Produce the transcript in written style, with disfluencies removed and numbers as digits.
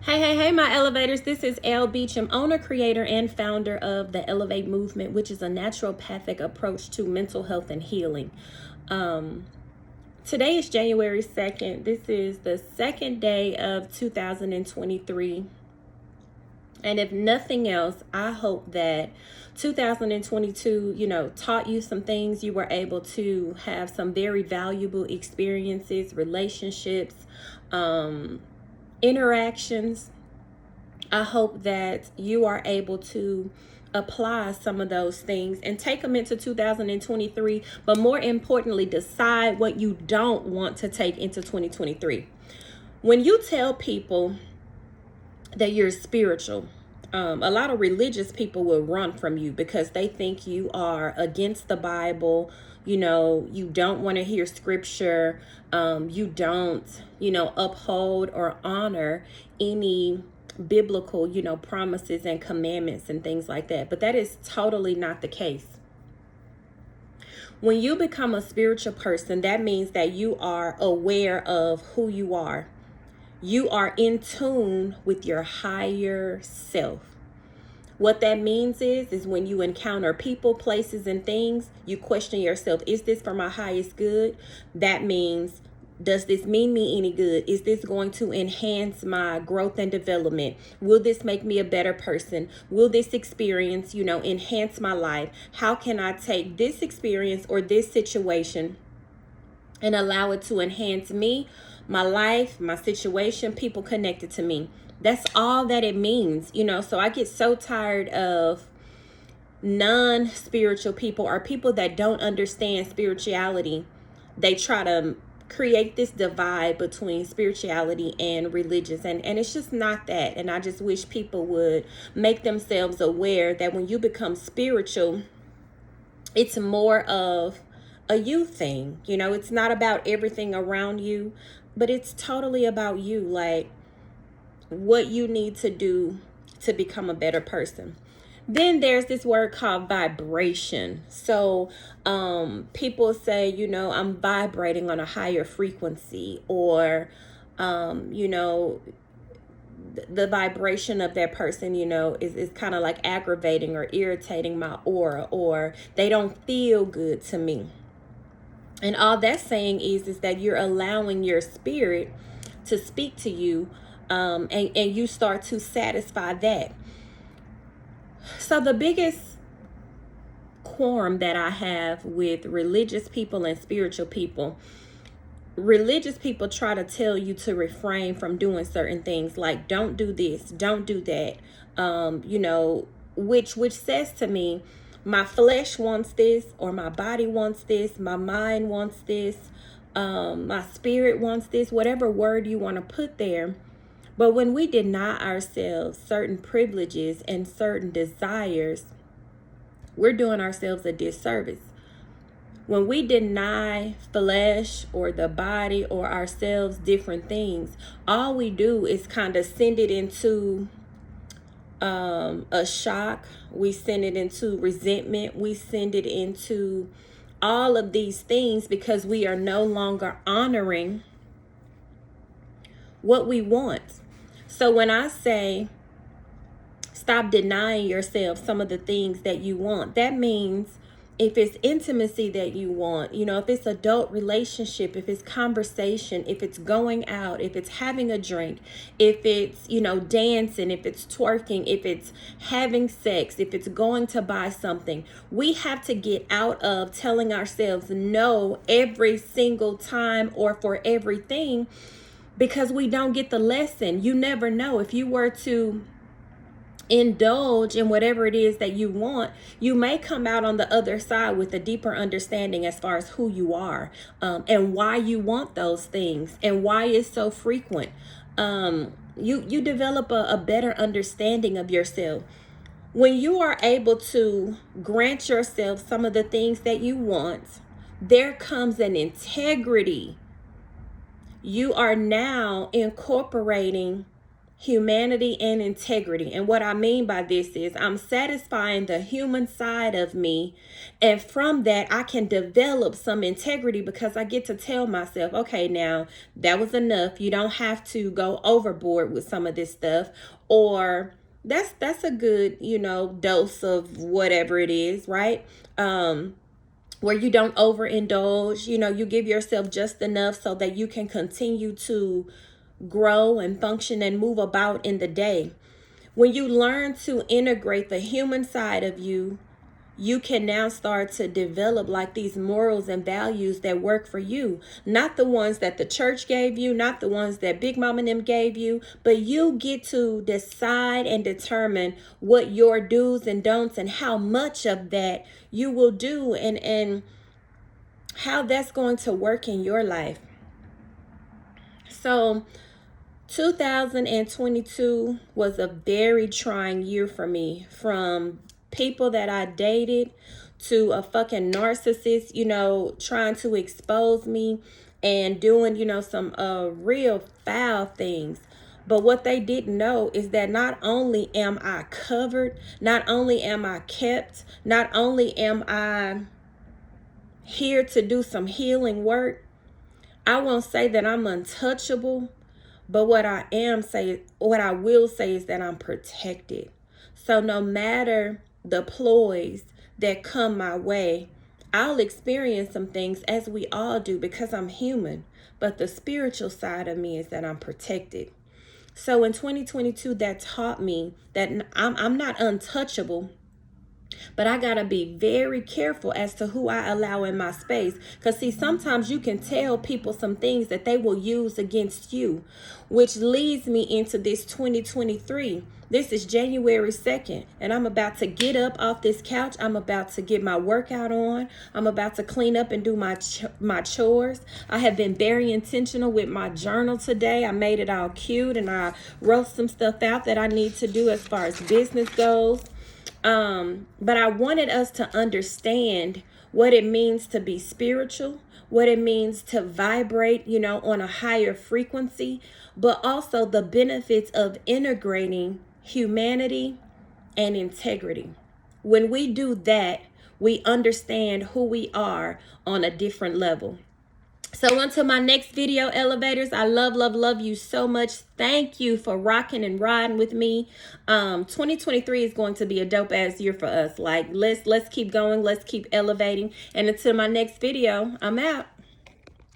Hey, my elevators. This is Elle Beecham, owner, creator, and founder of the Elevate Movement, which is a naturopathic approach to mental health and healing. Today is January 2nd. This is the second day of 2023. And if nothing else, I hope that 2022, taught you some things. You were able to have some very valuable experiences, relationships, interactions. I hope that you are able to apply some of those things and take them into 2023, but more importantly, decide what you don't want to take into 2023. When you tell people that you're spiritual, a lot of religious people will run from you because they think you are against the Bible. You don't want to hear scripture. You don't, uphold or honor any biblical, promises and commandments and things like that. But that is totally not the case. When you become a spiritual person, that means that you are aware of who you are. You are in tune with your higher self. What that means is when you encounter people, places, and things, you question yourself, is this for my highest good? That means, does this mean me any good? Is this going to enhance my growth and development? Will this make me a better person? Will this experience, enhance my life? How can I take this experience or this situation and allow it to enhance me, my life, my situation, people connected to me? That's all that it means, so I get so tired of non-spiritual people or people that don't understand spirituality. They try to create this divide between spirituality and religious, and it's just not that. And I just wish people would make themselves aware that when you become spiritual, it's more of a you thing. It's not about everything around you, but it's totally about you, like what you need to do to become a better person. Then there's this word called vibration. So people say, I'm vibrating on a higher frequency, or the vibration of that person, is kind of like aggravating or irritating my aura, or they don't feel good to me. And all that's saying is that you're allowing your spirit to speak to you, and you start to satisfy that. So the biggest quorum that I have with religious people and spiritual people, religious people try to tell you to refrain from doing certain things, like don't do this, don't do that, which says to me, my flesh wants this, or my body wants this, my mind wants this, my spirit wants this, whatever word you want to put there. But when we deny ourselves certain privileges and certain desires, we're doing ourselves a disservice. When we deny flesh or the body or ourselves different things, all we do is kind of send it into a shock. We send it into resentment. We send it into all of these things because we are no longer honoring what we want. So when I say stop denying yourself some of the things that you want, that means if it's intimacy that you want, if it's adult relationship, if it's conversation, if it's going out, if it's having a drink, if it's, dancing, if it's twerking, if it's having sex, if it's going to buy something, we have to get out of telling ourselves no every single time or for everything, because we don't get the lesson. You never know. If you were to indulge in whatever it is that you want, you may come out on the other side with a deeper understanding as far as who you are, and why you want those things and why it's so frequent. You develop a better understanding of yourself. When you are able to grant yourself some of the things that you want, there comes an integrity. You are now incorporating humanity, and integrity. And what I mean by this is I'm satisfying the human side of me. And from that, I can develop some integrity because I get to tell myself, okay, now that was enough. You don't have to go overboard with some of this stuff. Or that's a good, dose of whatever it is, right? Where you don't overindulge, you give yourself just enough so that you can continue to grow and function and move about in the day. When you learn to integrate the human side of you, you can now start to develop like these morals and values that work for you. Not the ones that the church gave you, not the ones that Big Mama and them gave you, but you get to decide and determine what your do's and don'ts and how much of that you will do and how that's going to work in your life. So 2022 was a very trying year for me, from people that I dated to a fucking narcissist, trying to expose me and doing, some real foul things. But what they didn't know is that not only am I covered, not only am I kept, not only am I here to do some healing work, I won't say that I'm untouchable, but what I will say is that I'm protected. So no matter the ploys that come my way, I'll experience some things, as we all do, because I'm human. But the spiritual side of me is that I'm protected. So in 2022, that taught me that I'm not untouchable. But I got to be very careful as to who I allow in my space. Because, see, sometimes you can tell people some things that they will use against you, which leads me into this 2023. This is January 2nd, and I'm about to get up off this couch. I'm about to get my workout on. I'm about to clean up and do my chores. I have been very intentional with my journal today. I made it all cute, and I wrote some stuff out that I need to do as far as business goes. But I wanted us to understand what it means to be spiritual, what it means to vibrate, on a higher frequency, but also the benefits of integrating humanity and integrity. When we do that, we understand who we are on a different level. So until my next video, elevators, I love you so much. Thank you for rocking and riding with me. 2023 is going to be a dope ass year for us. Like, let's keep going. Let's keep elevating. And until my next video, I'm out.